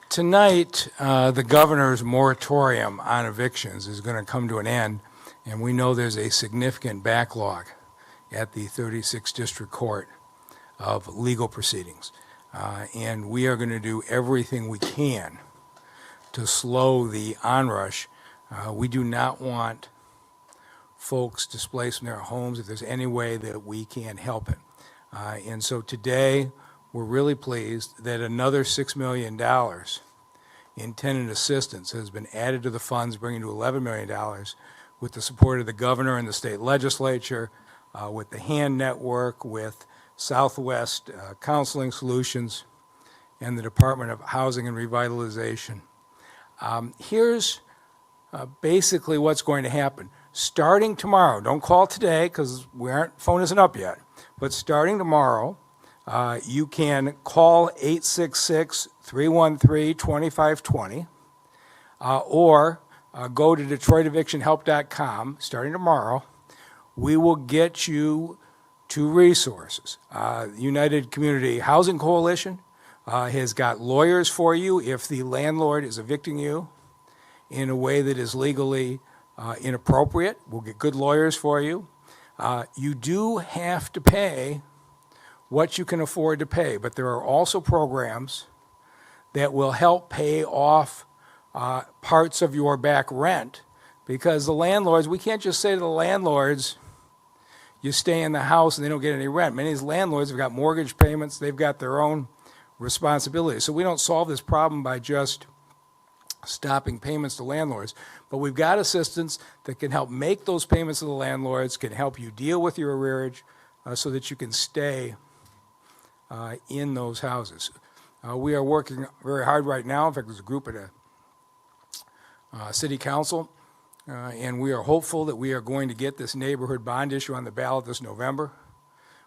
Tonight, the governor's moratorium on evictions is going to come to an end, and we know there's a significant backlog at the 36th District Court of legal proceedings. And we are going to do everything we can to slow the onrush. We do not want folks displaced from their homes if there's any way that we can help it. And so today, we're really pleased that another $6 million in tenant assistance has been added to the funds, bringing to $11 million with the support of the governor and the state legislature, with the HAND Network, with Southwest Counseling Solutions, and the Department of Housing and Revitalization. Here's basically what's going to happen. Starting tomorrow, don't call today because phone isn't up yet, but starting tomorrow, you can call 866-313-2520 or go to DetroitEvictionHelp.com starting tomorrow. We will get you to resources. United Community Housing Coalition has got lawyers for you if the landlord is evicting you in a way that is legally inappropriate. We'll get good lawyers for you. You do have to pay what you can afford to pay, but there are also programs that will help pay off parts of your back rent, because the landlords, we can't just say to the landlords, you stay in the house and they don't get any rent. Many of these landlords have got mortgage payments, they've got their own responsibilities. So we don't solve this problem by just stopping payments to landlords, but we've got assistance that can help make those payments to the landlords, can help you deal with your arrearage so that you can stay in those houses. We are working very hard right now. In fact, there's a group at a city council, and we are hopeful that we are going to get this neighborhood bond issue on the ballot this November,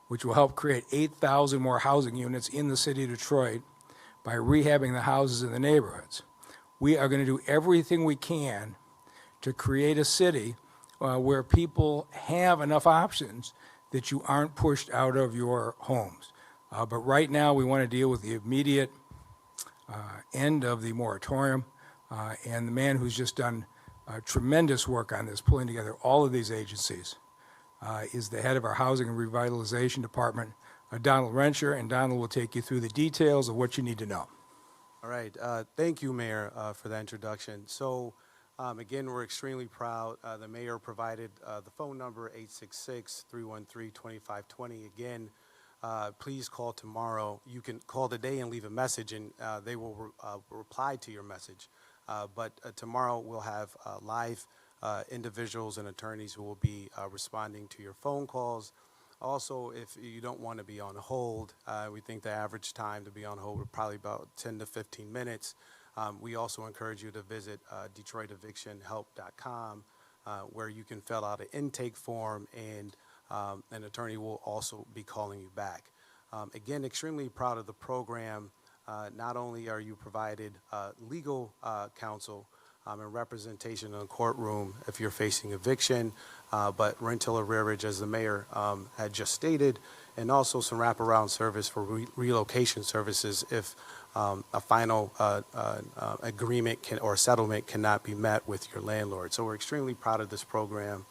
which will help create 8,000 more housing units in the city of Detroit by rehabbing the houses in the neighborhoods. We are going to do everything we can to create a city where people have enough options that you aren't pushed out of your homes. But right now, we want to deal with the immediate end of the moratorium. And the man who's just done tremendous work on this, pulling together all of these agencies, is the head of our Housing and Revitalization Department, Donald Renscher, and Donald will take you through the details of what you need to know. All right. Thank you, Mayor, for that introduction. So, again, we're extremely proud. The mayor provided the phone number, 866-313-2520. Again, please call tomorrow. You can call today and leave a message, and they will reply to your message. But tomorrow we'll have live individuals and attorneys who will be responding to your phone calls. Also, if you don't want to be on hold, we think the average time to be on hold would probably about 10 to 15 minutes. We also encourage you to visit DetroitEvictionHelp.com, where you can fill out an intake form, and an attorney will also be calling you back. Again, extremely proud of the program. Not only are you provided legal counsel and representation in the courtroom if you're facing eviction, but rental arrearage, as the mayor had just stated, and also some wraparound service for relocation services if a final agreement or settlement cannot be met with your landlord. So we're extremely proud of this program.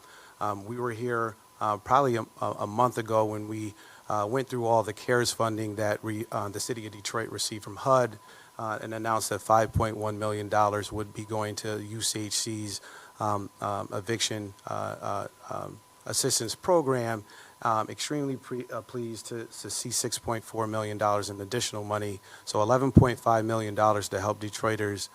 We were here probably a month ago when we went through all the CARES funding that the city of Detroit received from HUD, and announced that $5.1 million would be going to UCHC's eviction assistance program. Extremely pleased to see $6.4 million in additional money, so $11.5 million to help Detroiters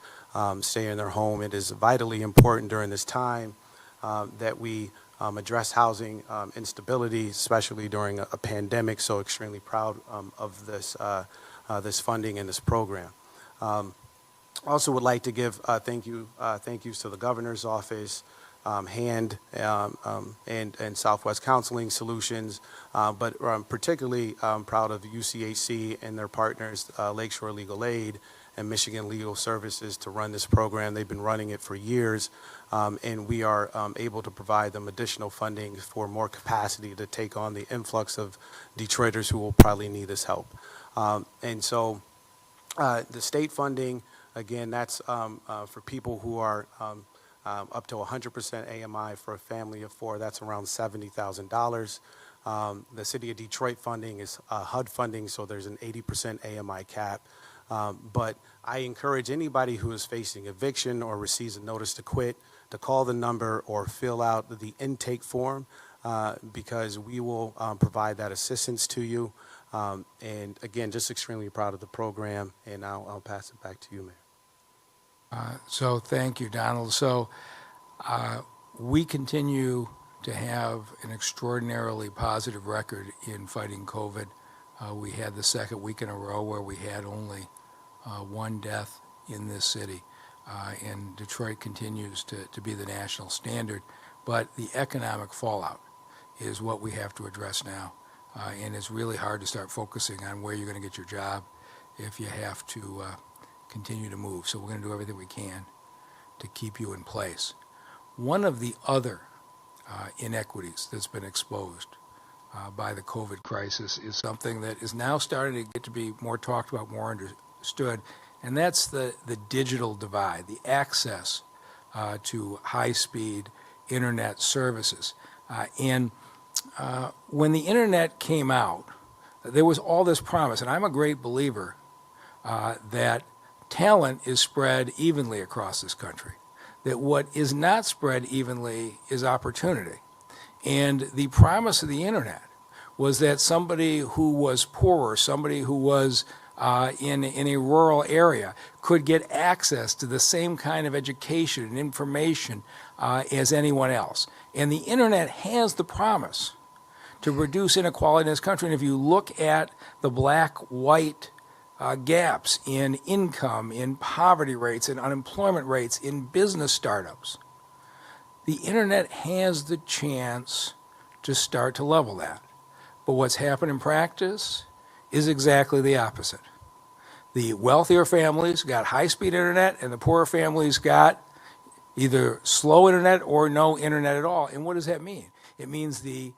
stay in their home. It is vitally important during this time that we address housing instability, especially during a pandemic. So extremely proud of this this funding and this program. Also would like to give thank yous to the governor's office, HAND, and Southwest Counseling Solutions, but particularly proud of UCHC and their partners, Lakeshore Legal Aid and Michigan Legal Services, to run this program. They've been running it for years, and we are able to provide them additional funding for more capacity to take on the influx of Detroiters who will probably need this help. And so The state funding, again, that's for people who are up to 100% AMI for a family of 4. That's around $70,000. The City of Detroit funding is HUD funding, so there's an 80% AMI cap. But I encourage anybody who is facing eviction or receives a notice to quit to call the number or fill out the intake form because we will provide that assistance to you. And again, just extremely proud of the program, and I'll pass it back to you, Mayor. So thank you, Donald. So we continue to have an extraordinarily positive record in fighting COVID. We had the second week in a row where we had only one death in this city. And Detroit continues to be the national standard. But the economic fallout is what we have to address now. And it's really hard to start focusing on where you're going to get your job if you have to continue to move. So we're going to do everything we can to keep you in place. One of the other inequities that's been exposed by the COVID crisis is something that is now starting to get to be more talked about, more understood, and that's the digital divide, the access to high-speed internet services. When the internet came out, there was all this promise, and I'm a great believer that talent is spread evenly across this country, that what is not spread evenly is opportunity. And the promise of the internet was that somebody who was poorer, somebody who was in a rural area could get access to the same kind of education and information as anyone else. And the internet has the promise to reduce inequality in this country. And if you look at the black-white gaps in income, in poverty rates, in unemployment rates, in business startups, the internet has the chance to start to level that. But what's happened in practice is exactly the opposite. The wealthier families got high-speed internet, and the poorer families got either slow internet or no internet at all. And what does that mean? It means the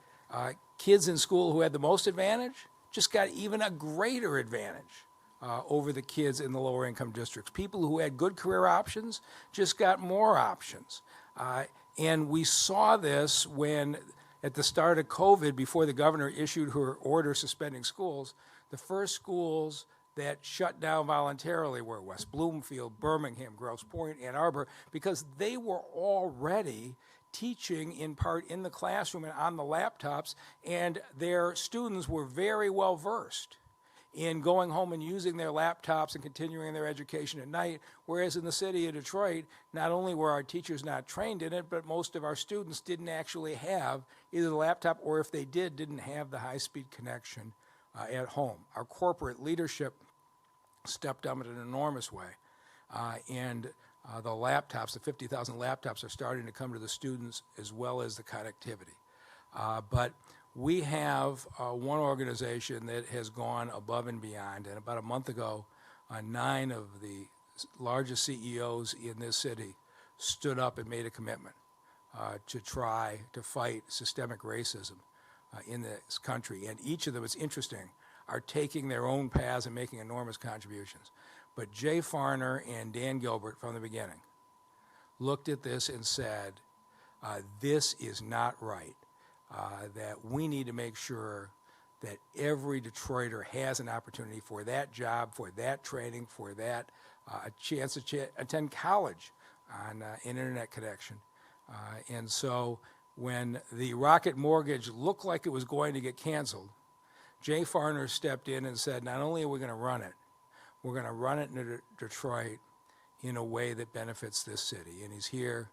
kids in school who had the most advantage just got even a greater advantage over the kids in the lower income districts. People who had good career options just got more options. And we saw this when, at the start of COVID, before the governor issued her order suspending schools, the first schools that shut down voluntarily were West Bloomfield, Birmingham, Grosse Pointe, Ann Arbor, because they were already teaching in part in the classroom and on the laptops, and their students were very well versed in going home and using their laptops and continuing their education at night, whereas in the city of Detroit, not only were our teachers not trained in it, but most of our students didn't actually have either the laptop, or if they did, didn't have the high-speed connection at home. Our corporate leadership stepped up in an enormous way, and the laptops, the 50,000 laptops, are starting to come to the students as well as the connectivity. But we have one organization that has gone above and beyond, and about a month ago, 9 of the largest CEOs in this city stood up and made a commitment to try to fight systemic racism in this country. And each of them, it's interesting, are taking their own paths and making enormous contributions. But Jay Farner and Dan Gilbert, from the beginning, looked at this and said, this is not right. That we need to make sure that every Detroiter has an opportunity for that job, for that training, for that a chance to attend college on an internet connection. And so when the Rocket Mortgage looked like it was going to get canceled, Jay Farner stepped in and said, not only are we going to run it, we're going to run it in Detroit in a way that benefits this city. And he's here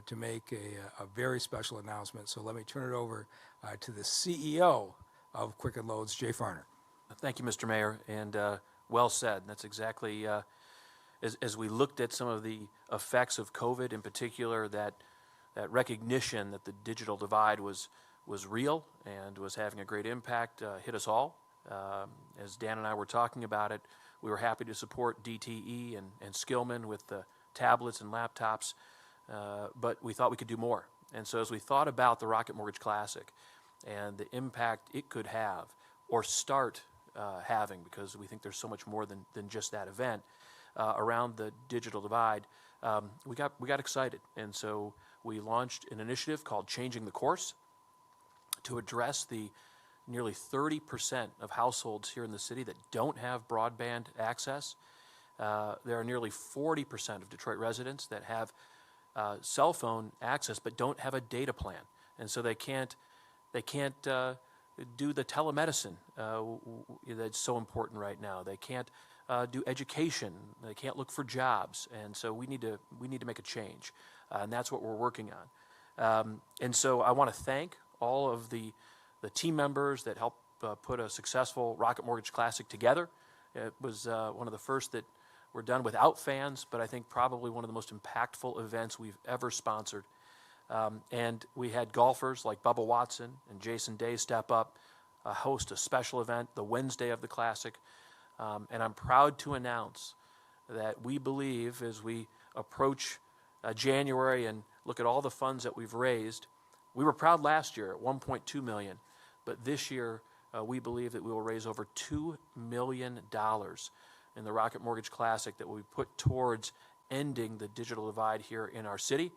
to make a very special announcement. So let me turn it over to the CEO of Quicken Loans, Jay Farner. Thank you, Mr. Mayor, and well said. That's exactly, as we looked at some of the effects of COVID, in particular, that recognition that the digital divide was real and was having a great impact hit us all. As Dan and I were talking about it, we were happy to support DTE and Skillman with the tablets and laptops, but we thought we could do more. And so as we thought about the Rocket Mortgage Classic and the impact it could have or start having, because we think there's so much more than just that event around the digital divide, we got excited. And so we launched an initiative called Changing the Course to address the nearly 30% of households here in the city that don't have broadband access. There are nearly 40% of Detroit residents that have cell phone access but don't have a data plan, and so they can't do the telemedicine that's so important right now. They can't do education. They can't look for jobs, and so we need to make a change, and that's what we're working on. And so I want to thank all of the team members that helped put a successful Rocket Mortgage Classic together. It was one of the first that were done without fans, but I think probably one of the most impactful events we've ever sponsored. And we had golfers like Bubba Watson and Jason Day step up, host a special event the Wednesday of the Classic. And I'm proud to announce that we believe, as we approach January and look at all the funds that we've raised, we were proud last year at $1.2 million, but this year we believe that we will raise over $2 million in the Rocket Mortgage Classic that will be put towards ending the digital divide here in our city.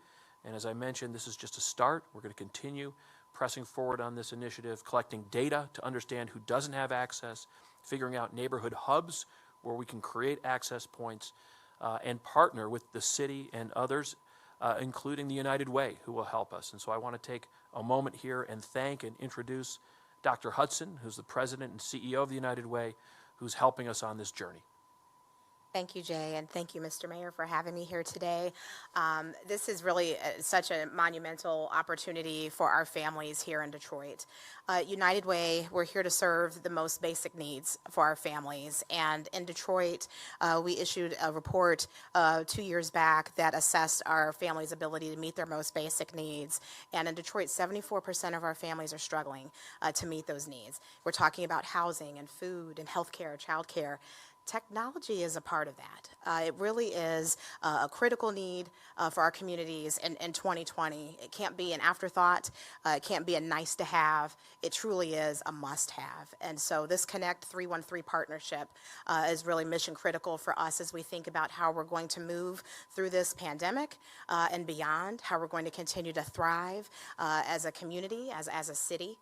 And as I mentioned, this is just a start. We're going to continue pressing forward on this initiative, collecting data to understand who doesn't have access, figuring out neighborhood hubs where we can create access points, and partner with the city and others, including the United Way, who will help us. And so I want to take a moment here and thank and introduce Dr. Hudson, who's the president and CEO of the United Way, who's helping us on this journey. Thank you, Jay, and thank you, Mr. Mayor, for having me here today. This is really such a monumental opportunity for our families here in Detroit. United Way, we're here to serve the most basic needs for our families. And in Detroit, we issued a report 2 years back that assessed our families' ability to meet their most basic needs. And in Detroit, 74% of our families are struggling to meet those needs. We're talking about housing and food and healthcare, childcare. Technology is a part of that. It really is a critical need for our communities in 2020. It can't be an afterthought. It can't be a nice to have. It truly is a must have. And so this Connect 313 partnership is really mission critical for us as we think about how we're going to move through this pandemic and beyond, how we're going to continue to thrive as a community, as a city.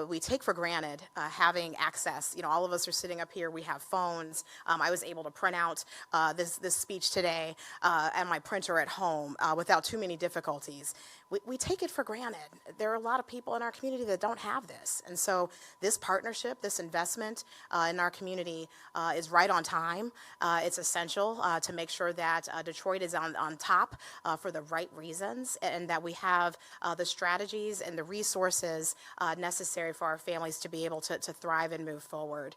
We take for granted having access. You know, all of us are sitting up here, we have phones. I was able to print out this speech today and my printer at home without too many difficulties. We take it for granted. There are a lot of people in our community that don't have this. And so this partnership, this investment in our community is right on time. It's essential to make sure that Detroit is on top for the right reasons, and that we have the strategies and the resources necessary for our families to be able to thrive and move forward.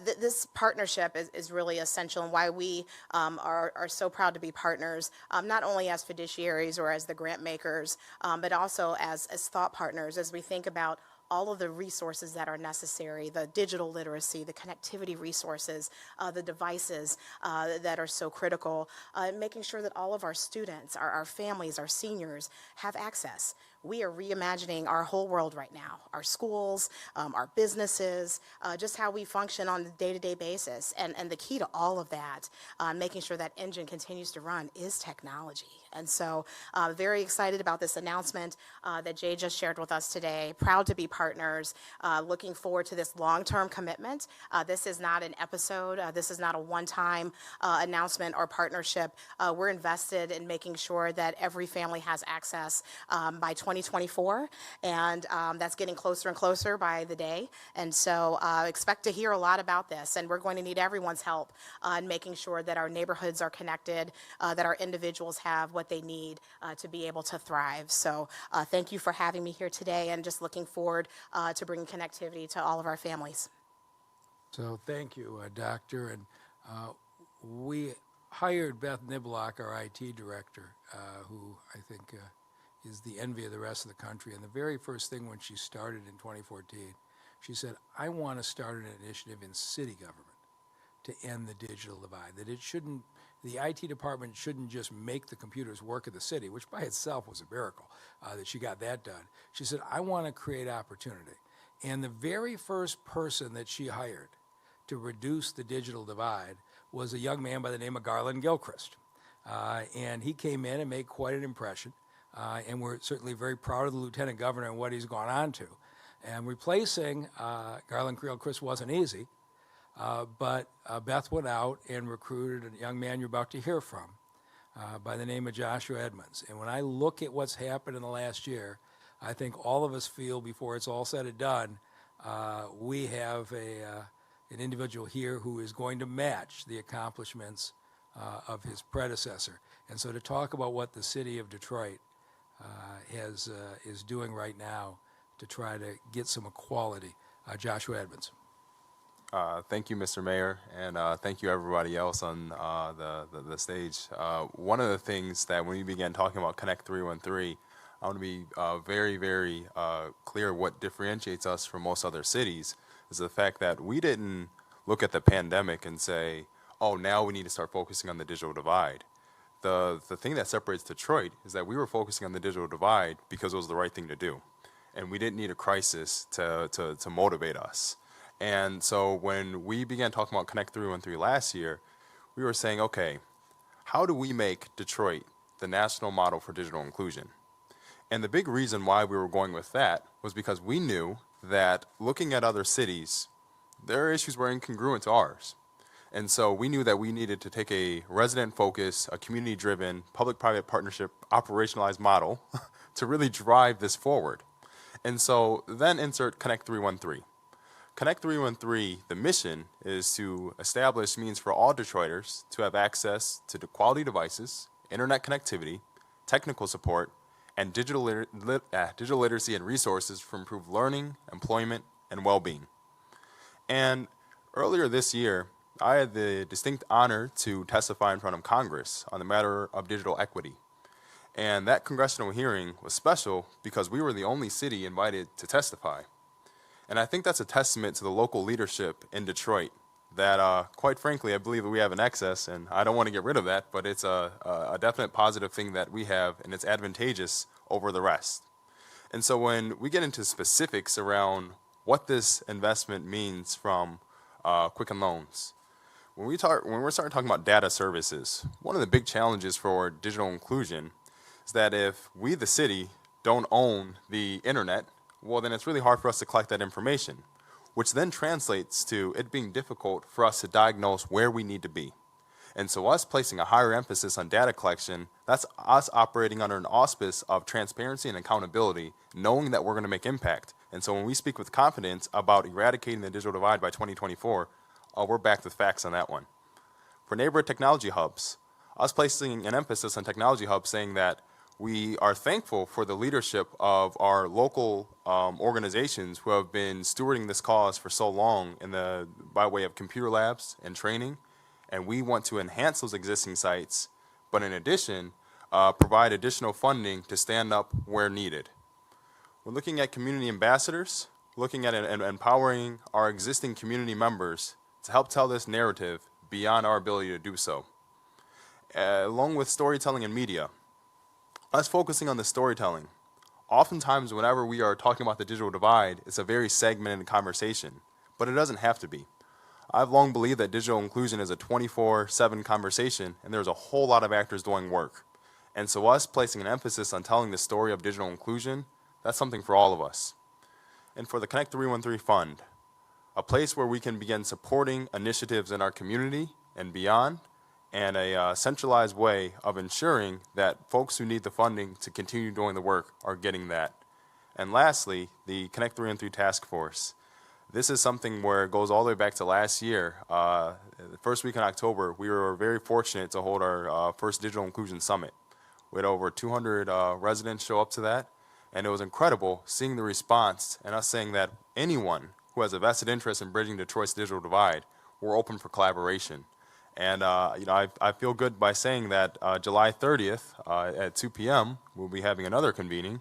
This partnership is really essential, and why we are so proud to be partners, not only as fiduciaries or as the grant makers, but also as thought partners as we think about all of the resources that are necessary, the digital literacy, the connectivity resources, the devices that are so critical, making sure that all of our students, our families, our seniors have access. We are reimagining our whole world right now, our schools, our businesses, just how we function on a day-to-day basis. And the key to all of that, making sure that engine continues to run, is technology. And so very excited about this announcement that Jay just shared with us today. Proud to be partners, looking forward to this long-term commitment. This is not an episode. This is not a one-time announcement or partnership. We're invested in making sure that every family has access by 2024, and that's getting closer and closer by the day. And so expect to hear a lot about this, and we're going to need everyone's help in making sure that our neighborhoods are connected, that our individuals have what they need to be able to thrive. So thank you for having me here today, and just looking forward to bringing connectivity to all of our families. So thank you, Doctor. And we hired Beth Niblock, our IT director, who I think is the envy of the rest of the country. And the very first thing when she started in 2014, she said, I want to start an initiative in city government to end the digital divide, that it shouldn't, the IT department shouldn't just make the computers work in the city, which by itself was a miracle that she got that done. She said, I want to create opportunity. And the very first person that she hired to reduce the digital divide was a young man by the name of Garland Gilchrist. And he came in and made quite an impression. And we're certainly very proud of the Lieutenant Governor and what he's gone on to. And replacing Garland Gilchrist wasn't easy, but Beth went out and recruited a young man you're about to hear from by the name of Joshua Edmonds. And when I look at what's happened in the last year, I think all of us feel before it's all said and done, we have an individual here who is going to match the accomplishments of his predecessor. And so to talk about what the city of Detroit is doing right now to try to get some equality, Joshua Edmonds. Thank you, Mr. Mayor, and thank you everybody else on the stage. One of the things that when we began talking about Connect 313, I want to be very, very clear what differentiates us from most other cities is the fact that we didn't look at the pandemic and say, oh, now we need to start focusing on the digital divide. The thing that separates Detroit is that we were focusing on the digital divide because it was the right thing to do. And we didn't need a crisis to motivate us. And so when we began talking about Connect 313 last year, we were saying, okay, how do we make Detroit the national model for digital inclusion? And the big reason why we were going with that was because we knew that looking at other cities, their issues were incongruent to ours. And so we knew that we needed to take a resident-focused, a community-driven, public-private partnership operationalized model to really drive this forward. And so then insert Connect 313. Connect 313, the mission is to establish means for all Detroiters to have access to quality devices, internet connectivity, technical support, and digital literacy and resources for improved learning, employment, and well-being. And earlier this year, I had the distinct honor to testify in front of Congress on the matter of digital equity. And that congressional hearing was special because we were the only city invited to testify. And I think that's a testament to the local leadership in Detroit that, quite frankly, I believe that we have in excess, and I don't want to get rid of that, but it's a definite positive thing that we have, and it's advantageous over the rest. And so when we get into specifics around what this investment means from Quicken Loans, when we're starting talking about data services, one of the big challenges for digital inclusion is that if we, the city, don't own the internet, well, then it's really hard for us to collect that information, which then translates to it being difficult for us to diagnose where we need to be. And so us placing a higher emphasis on data collection, that's us operating under an auspice of transparency and accountability, knowing that we're going to make impact. And so when we speak with confidence about eradicating the digital divide by 2024, we're backed with facts on that one. For neighborhood technology hubs, us placing an emphasis on technology hubs saying that we are thankful for the leadership of our local organizations who have been stewarding this cause for so long by way of computer labs and training, and we want to enhance those existing sites, but in addition, provide additional funding to stand up where needed. We're looking at community ambassadors, looking at and empowering our existing community members to help tell this narrative beyond our ability to do so. Along with storytelling and media, us focusing on the storytelling. Oftentimes, whenever we are talking about the digital divide, it's a very segmented conversation, but it doesn't have to be. I've long believed that digital inclusion is a 24/7 conversation, and there's a whole lot of actors doing work. And so us placing an emphasis on telling the story of digital inclusion, that's something for all of us. And for the Connect 313 Fund, a place where we can begin supporting initiatives in our community and beyond, and a centralized way of ensuring that folks who need the funding to continue doing the work are getting that. And lastly, the Connect 313 Task Force. This is something where it goes all the way back to last year. The first week in October, we were very fortunate to hold our first Digital Inclusion Summit. We had over 200 residents show up to that, and it was incredible seeing the response and us saying that anyone who has a vested interest in bridging Detroit's digital divide, we're open for collaboration. And I feel good by saying that July 30th at 2 p.m. we'll be having another convening.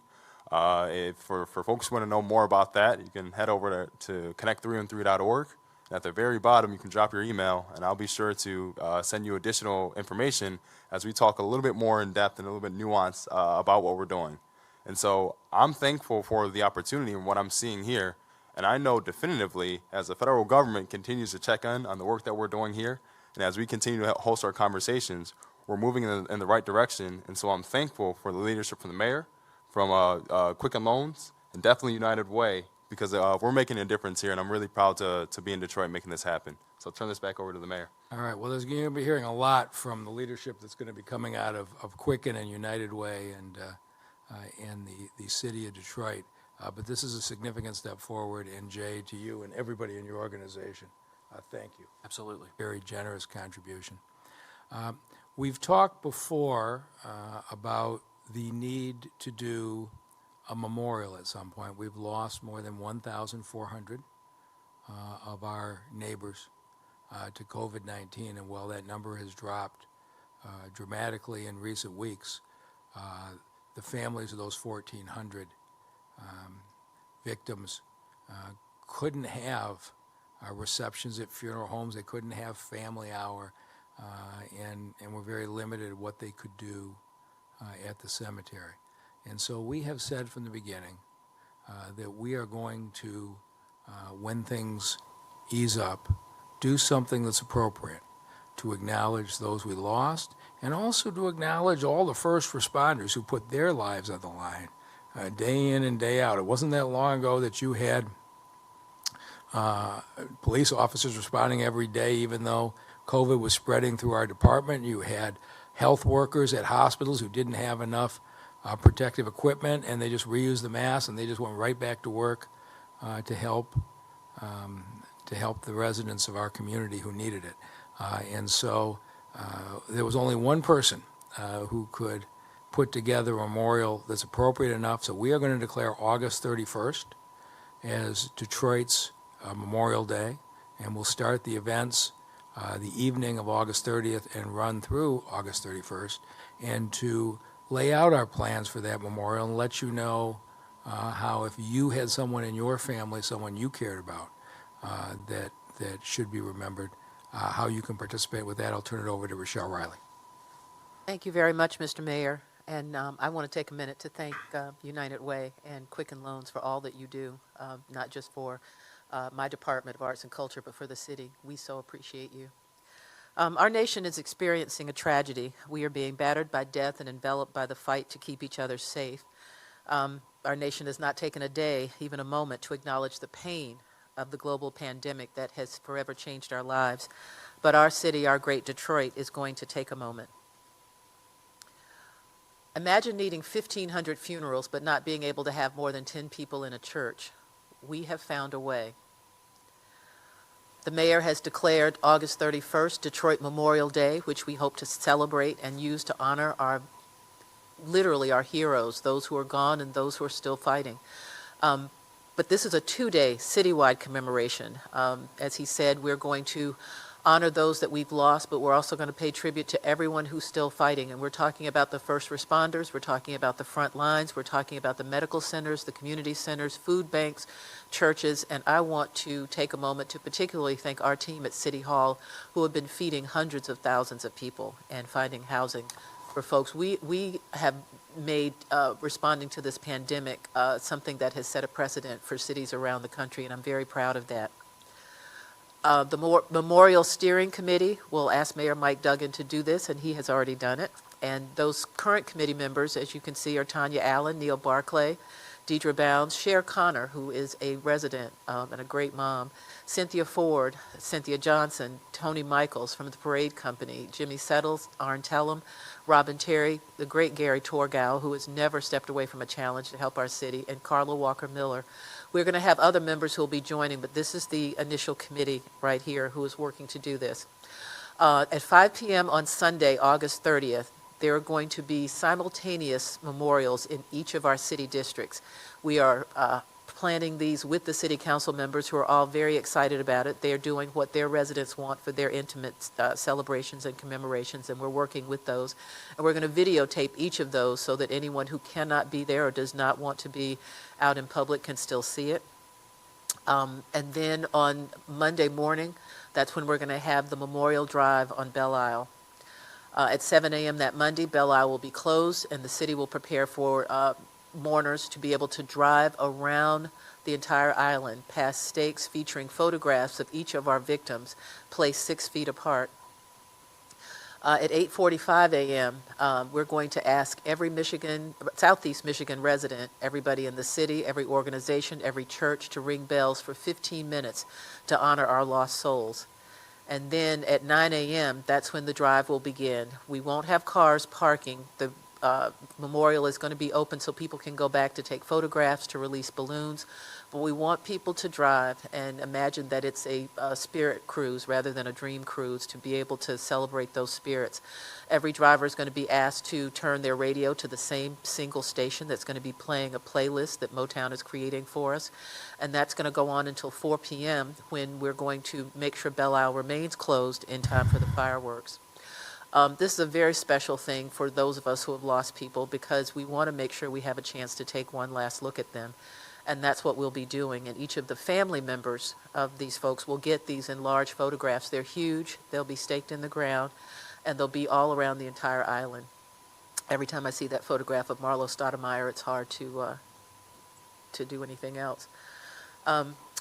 For folks who want to know more about that, you can head over to connect313.org. And at the very bottom, you can drop your email, and I'll be sure to send you additional information as we talk a little bit more in depth and a little bit nuanced about what we're doing. And so I'm thankful for the opportunity and what I'm seeing here. And I know definitively, as the federal government continues to check in on the work that we're doing here, and as we continue to host our conversations, we're moving in the right direction. And so I'm thankful for the leadership from the mayor, from Quicken Loans, and definitely United Way, because we're making a difference here, and I'm really proud to be in Detroit making this happen. So I'll turn this back over to the mayor. All right, well, there's going to be hearing a lot from the leadership that's going to be coming out of Quicken and United Way and the city of Detroit. But this is a significant step forward, and Jay, to you and everybody in your organization, thank you. Absolutely. Very generous contribution. We've talked before about the need to do a memorial at some point. We've lost more than 1,400 of our neighbors to COVID-19, and while that number has dropped dramatically in recent weeks, the families of those 1,400 victims couldn't have receptions at funeral homes. They couldn't have family hour, and were very limited what they could do at the cemetery. And so we have said from the beginning that we are going to, when things ease up, do something that's appropriate to acknowledge those we lost, and also to acknowledge all the first responders who put their lives on the line day in and day out. It wasn't that long ago that you had police officers responding every day, even though COVID was spreading through our department. You had health workers at hospitals who didn't have enough protective equipment, and they just reused the masks, and they just went right back to work to help the residents of our community who needed it. And so there was only one person who could put together a memorial that's appropriate enough. So we are going to declare August 31st as Detroit's Memorial Day, and we'll start the events the evening of August 30th and run through August 31st, and to lay out our plans for that memorial and let you know how, if you had someone in your family, someone you cared about, that should be remembered, how you can participate with that. I'll turn it over to Rochelle Riley. Thank you very much, Mr. Mayor. And I want to take a minute to thank United Way and Quicken Loans for all that you do, not just for my Department of Arts and Culture, but for the city. We so appreciate you. Our nation is experiencing a tragedy. We are being battered by death and enveloped by the fight to keep each other safe. Our nation has not taken a day, even a moment, to acknowledge the pain of the global pandemic that has forever changed our lives. But our city, our great Detroit, is going to take a moment. Imagine needing 1,500 funerals but not being able to have more than 10 people in a church. We have found a way. The mayor has declared August 31st Detroit Memorial Day, which we hope to celebrate and use to honor literally our heroes, those who are gone and those who are still fighting. But this is a 2-day citywide commemoration. As he said, we're going to honor those that we've lost, but we're also going to pay tribute to everyone who's still fighting. And we're talking about the first responders, we're talking about the front lines, we're talking about the medical centers, the community centers, food banks, churches, and I want to take a moment to particularly thank our team at City Hall, who have been feeding hundreds of thousands of people and finding housing for folks. We have made responding to this pandemic something that has set a precedent for cities around the country, and I'm very proud of that. The Memorial Steering Committee will ask Mayor Mike Duggan to do this, and he has already done it. And those current committee members, as you can see, are Tanya Allen, Neil Barclay, Deidre Bounds, Cher Connor, who is a resident and a great mom, Cynthia Ford, Cynthia Johnson, Tony Michaels from the Parade Company, Jimmy Settles, Arn Tellum, Robin Terry, the great Gary Torgow, who has never stepped away from a challenge to help our city, and Carla Walker Miller. We're going to have other members who will be joining, but this is the initial committee right here who is working to do this. At 5 p.m. on Sunday, August 30th, there are going to be simultaneous memorials in each of our city districts. We are planning these with the city council members, who are all very excited about it. They are doing what their residents want for their intimate celebrations and commemorations, and we're working with those. And we're going to videotape each of those so that anyone who cannot be there or does not want to be out in public can still see it. And then on Monday morning, that's when we're going to have the memorial drive on Belle Isle. At 7 a.m. that Monday, Belle Isle will be closed, and the city will prepare for mourners to be able to drive around the entire island past stakes featuring photographs of each of our victims placed 6 feet apart. At 8:45 a.m., we're going to ask every Southeast Michigan resident, everybody in the city, every organization, every church to ring bells for 15 minutes to honor our lost souls. And then at 9 a.m., that's when the drive will begin. We won't have cars parking. The memorial is going to be open so people can go back to take photographs, to release balloons. But we want people to drive and imagine that it's a spirit cruise rather than a dream cruise, to be able to celebrate those spirits. Every driver is going to be asked to turn their radio to the same single station that's going to be playing a playlist that Motown is creating for us. And that's going to go on until 4 p.m. when we're going to make sure Belle Isle remains closed in time for the fireworks. This is a very special thing for those of us who have lost people, because we want to make sure we have a chance to take one last look at them. And that's what we'll be doing. And each of the family members of these folks will get these enlarged photographs. They're huge. They'll be staked in the ground, and they'll be all around the entire island. Every time I see that photograph of Marlo Stoudemire, it's hard to do anything else.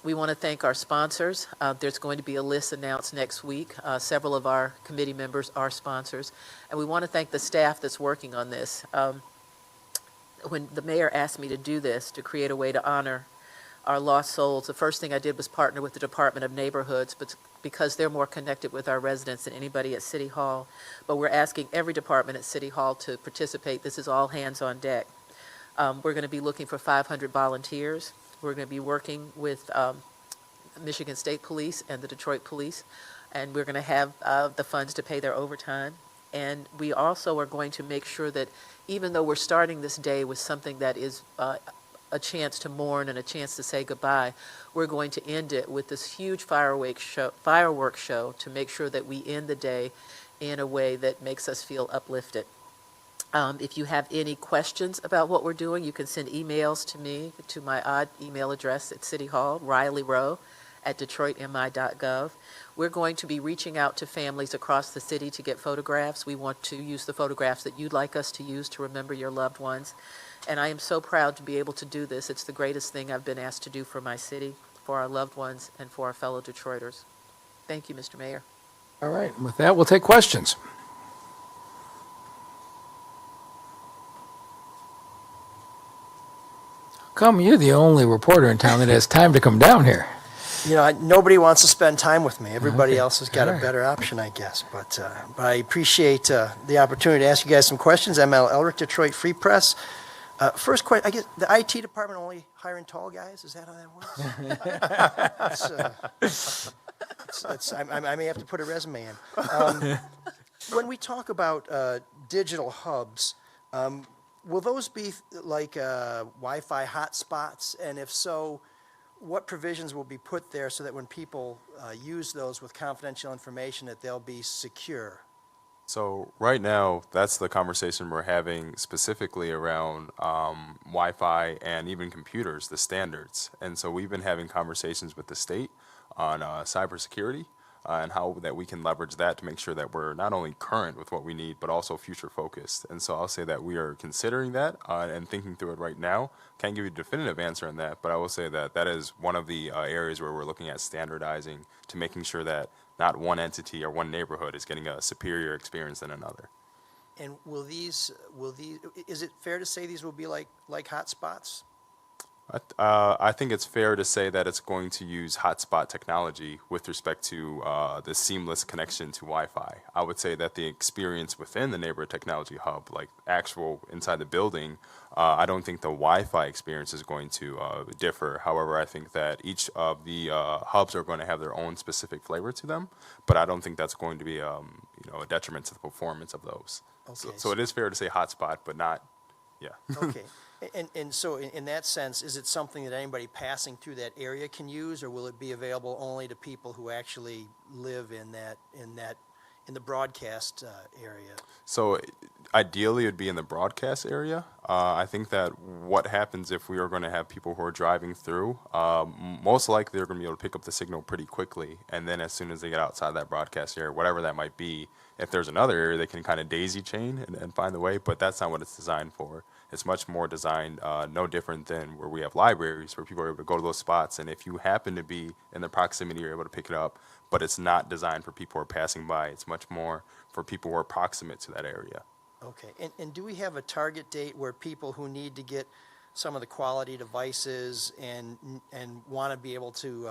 We want to thank our sponsors. There's going to be a list announced next week. Several of our committee members are sponsors. And we want to thank the staff that's working on this. When the mayor asked me to do this, to create a way to honor our lost souls, the first thing I did was partner with the Department of Neighborhoods, but because they're more connected with our residents than anybody at City Hall. But we're asking every department at City Hall to participate. This is all hands on deck. We're going to be looking for 500 volunteers. We're going to be working with Michigan State Police and the Detroit Police, and we're going to have the funds to pay their overtime. And we also are going to make sure that even though we're starting this day with something that is a chance to mourn and a chance to say goodbye, we're going to end it with this huge fireworks show to make sure that we end the day in a way that makes us feel uplifted. If you have any questions about what we're doing, you can send emails to me, to my odd email address at City Hall, rileyrowe@detroitmi.gov. We're going to be reaching out to families across the city to get photographs. We want to use the photographs that you'd like us to use to remember your loved ones. And I am so proud to be able to do this. It's the greatest thing I've been asked to do for my city, for our loved ones, and for our fellow Detroiters. Thank you, Mr. Mayor. All right, with that, we'll take questions. How come you're the only reporter in town that has time to come down here? You know, nobody wants to spend time with me. Everybody Okay. else has got All a right. better option, I guess. But I appreciate the opportunity to ask you guys some questions. ML Elric, Detroit Free Press. First question, I guess the IT department only hiring tall guys? Is that how that works? I may have to put a resume in. When we talk about digital hubs, will those be like Wi-Fi hotspots? And if so, what provisions will be put there so that when people use those with confidential information, that they'll be secure? So right now, that's the conversation we're having specifically around Wi-Fi and even computers, the standards. And so we've been having conversations with the state on cybersecurity and how that we can leverage that to make sure that we're not only current with what we need, but also future focused. And so I'll say that we are considering that and thinking through it right now. Can't give you a definitive answer on that, but I will say that that is one of the areas where we're looking at standardizing to making sure that not one entity or one neighborhood is getting a superior experience than another. And is it fair to say these will be like hotspots? I think it's fair to say that it's going to use hotspot technology with respect to the seamless connection to Wi-Fi. I would say that the experience within the neighborhood technology hub, like actual inside the building, I don't think the Wi-Fi experience is going to differ. However, I think that each of the hubs are going to have their own specific flavor to them, but I don't think that's going to be a detriment to the performance of those. Okay. So it is fair to say hotspot, but not, yeah. Okay. And so in that sense, is it something that anybody passing through that area can use, or will it be available only to people who actually live in the broadcast area? So ideally, it would be in the broadcast area. I think that what happens if we are going to have people who are driving through, most likely they're going to be able to pick up the signal pretty quickly. And then as soon as they get outside that broadcast area, whatever that might be, if there's another area, they can kind of daisy chain and find the way. But that's not what it's designed for. It's much more designed, no different than where we have libraries where people are able to go to those spots. And if you happen to be in the proximity, you're able to pick it up, but it's not designed for people who are passing by. It's much more for people who are proximate to that area. Okay, and do we have a target date where people who need to get some of the quality devices and want to be able to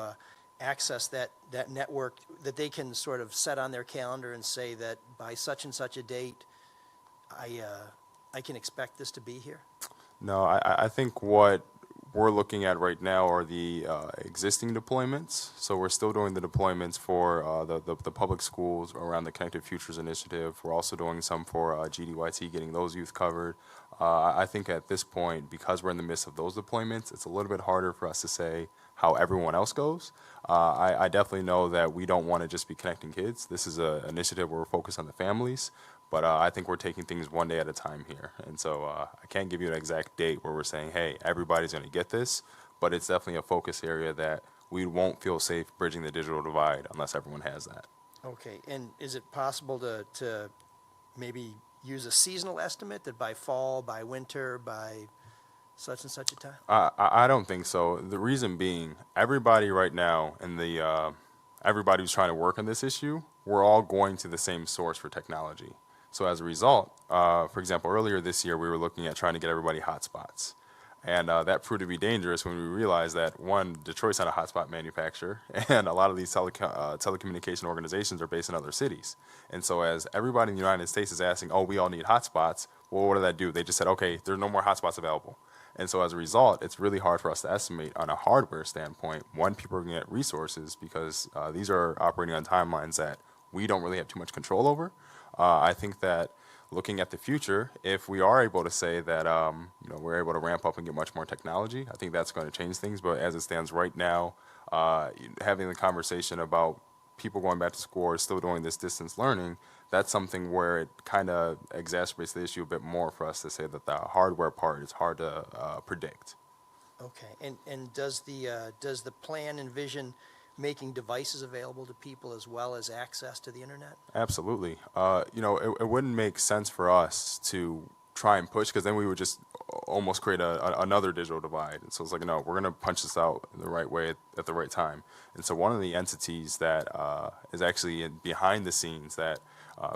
access that network, that they can sort of set on their calendar and say that by such and such a date, I can expect this to be here? No, I think what we're looking at right now are the existing deployments. So we're still doing the deployments for the public schools around the Connected Futures Initiative. We're also doing some for GDYT, getting those youth covered. I think at this point, because we're in the midst of those deployments, it's a little bit harder for us to say how everyone else goes. I definitely know that we don't want to just be connecting kids. This is an initiative where we're focused on the families. But I think we're taking things one day at a time here. And so I can't give you an exact date where we're saying, hey, everybody's going to get this, but it's definitely a focus area that we won't feel safe bridging the digital divide unless everyone has that. Okay, and is it possible to maybe use a seasonal estimate that by fall, by winter, by such and such a time? I don't think so. The reason being, everybody right now and everybody who's trying to work on this issue, we're all going to the same source for technology. So as a result, for example, earlier this year, we were looking at trying to get everybody hotspots. And that proved to be dangerous when we realized that, one, Detroit's not a hotspot manufacturer, and a lot of these telecommunication organizations are based in other cities. And so as everybody in the United States is asking, oh, we all need hotspots, well, what did that do? They just said, okay, there are no more hotspots available. And so as a result, it's really hard for us to estimate on a hardware standpoint, one, people are going to get resources because these are operating on timelines that we don't really have too much control over. I think that looking at the future, if we are able to say that we're able to ramp up and get much more technology, I think that's going to change things. But as it stands right now, having the conversation about people going back to school or still doing this distance learning, that's something where it kind of exacerbates the issue a bit more for us to say that the hardware part is hard to predict. Okay, and does the plan envision making devices available to people as well as access to the internet? Absolutely. It wouldn't make sense for us to try and push, because then we would just almost create another digital divide. And so it's like, no, we're going to punch this out the right way at the right time. And so one of the entities that is actually behind the scenes that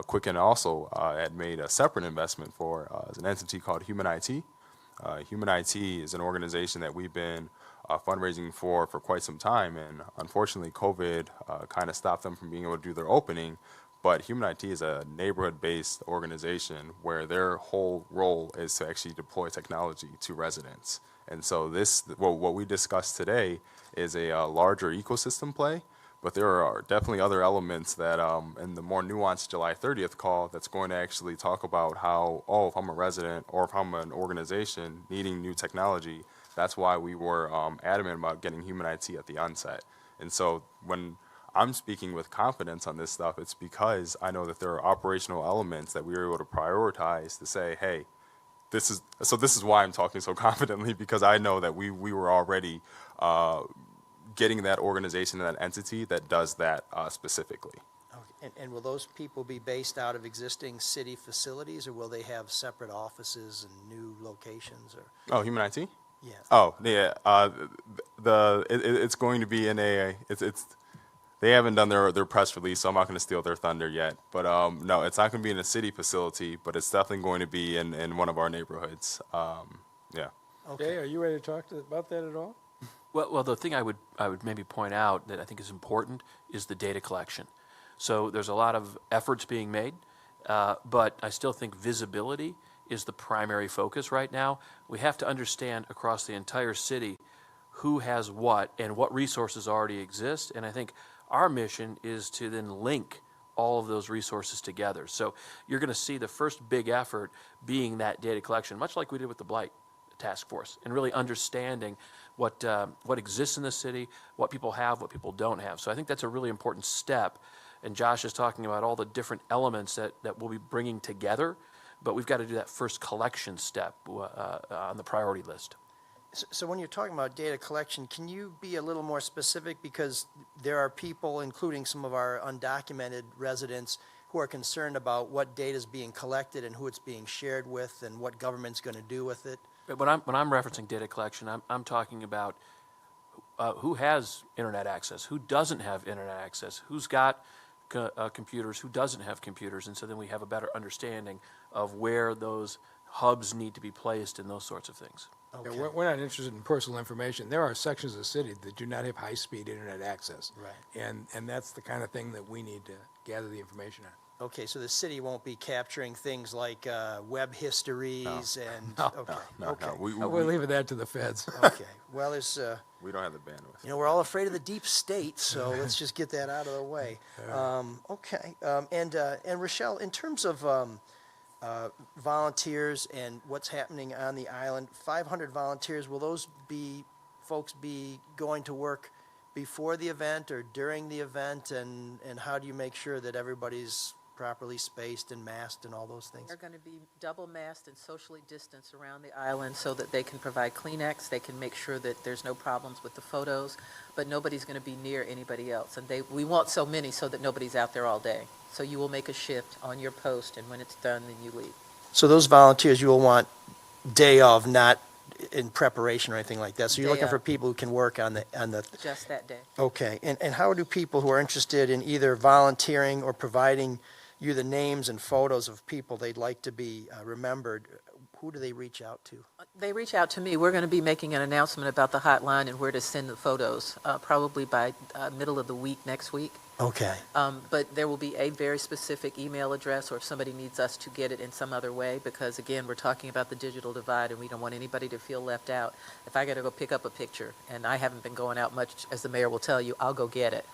Quicken also had made a separate investment for is an entity called Human IT. Human IT is an organization that we've been fundraising for quite some time, and unfortunately COVID kind of stopped them from being able to do their opening. But Human IT is a neighborhood-based organization where their whole role is to actually deploy technology to residents. And so what we discussed today is a larger ecosystem play, but there are definitely other elements that in the more nuanced July 30th call that's going to actually talk about how, if I'm a resident or if I'm an organization needing new technology, that's why we were adamant about getting Human IT at the onset. And so when I'm speaking with confidence on this stuff, it's because I know that there are operational elements that we were able to prioritize to say, hey, this is why I'm talking so confidently, because I know that we were already getting that organization and that entity that does that specifically. Okay. And will those people be based out of existing city facilities, or will they have separate offices and new locations? Or Oh, Human IT? yeah. Oh, yeah. It's going to be in they haven't done their press release, so I'm not going to steal their thunder yet. But no, it's not going to be in a city facility, but it's definitely going to be in one of our neighborhoods. Yeah. Okay. Jay, are you ready to talk about that at all? Well, the thing I would maybe point out that I think is important is the data collection. So there's a lot of efforts being made, but I still think visibility is the primary focus right now. We have to understand across the entire city who has what and what resources already exist. And I think our mission is to then link all of those resources together. So you're going to see the first big effort being that data collection, much like we did with the Blight Task Force, and really understanding what exists in the city, what people have, what people don't have. So I think that's a really important step. And Josh is talking about all the different elements that we'll be bringing together, but we've got to do that first collection step on the priority list. So when you're talking about data collection, can you be a little more specific? Because there are people, including some of our undocumented residents, who are concerned about what data is being collected and who it's being shared with and what government's going to do with it. But when I'm referencing data collection, I'm talking about who has internet access, who doesn't have internet access, who's got computers, who doesn't have computers, and so then we have a better understanding of where those hubs need to be placed and those sorts of things. Yeah, we're not interested in personal information. There are sections of the city that do not have high-speed internet access. Right. And that's the kind of thing that we need to gather the information on. Okay, so the city won't be capturing things like web histories and, okay, okay. We'll leave that to the feds. Okay, well, there's, We don't have the bandwidth. you know, we're all afraid of the deep state, so let's just get that out of the way. Okay, and Rochelle, in terms of volunteers and what's happening on the island, 500 volunteers, will those folks be going to work before the event or during the event? And how do you make sure that everybody's properly spaced and masked and all those things? They're going to be double masked and socially distanced around the island so that they can provide Kleenex, they can make sure that there's no problems with the photos, but nobody's going to be near anybody else. And we want so many so that nobody's out there all day. So you will make a shift on your post, and when it's done, then you leave. So those volunteers you will want day of, not in preparation or anything like that. So you're Day looking for of. people who can work on the, Just that day. okay. And how do people who are interested in either volunteering or providing you the names and photos of people they'd like to be remembered, who do they reach out to? They reach out to me. We're going to be making an announcement about the hotline and where to send the photos, probably by middle of the week next week. Okay, But there will be a very specific email address, or if somebody needs us to get it in some other way, because again, we're talking about the digital divide and we don't want anybody to feel left out. If I got to go pick up a picture, and I haven't been going out much, as the mayor will tell you, I'll go get it.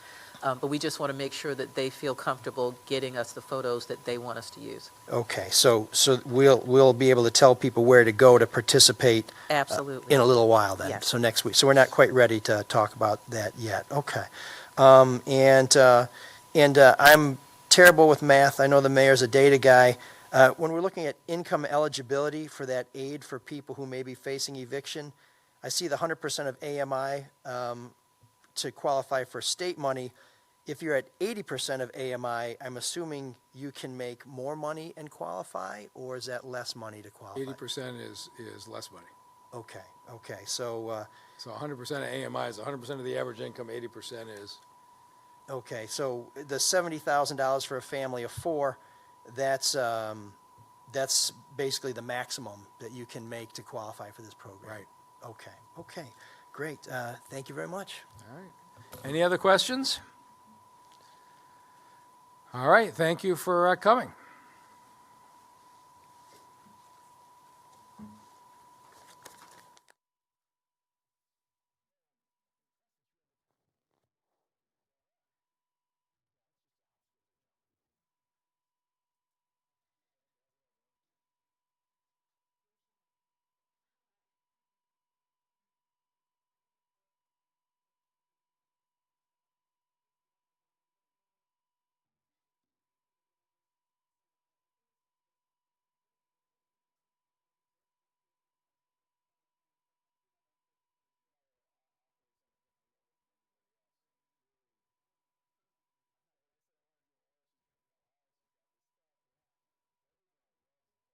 But we just want to make sure that they feel comfortable getting us the photos that they want us to use. okay. So we'll be able to tell people where to go to participate Absolutely. in a little while then, Yes. so next week. So we're not quite ready to talk about that yet. Okay. I'm terrible with math. I know the mayor's a data guy. When we're looking at income eligibility for that aid for people who may be facing eviction, I see the 100% of AMI to qualify for state money. If you're at 80% of AMI, I'm assuming you can make more money and qualify, or is that less money to qualify? 80% is less money. Okay, so, So 100% of AMI is 100% of the average income, 80% is, okay, so the $70,000 for a family of four, that's basically the maximum that you can make to qualify for this program? right. Okay, great, thank you very much. All right. Any other questions? All right, thank you for coming.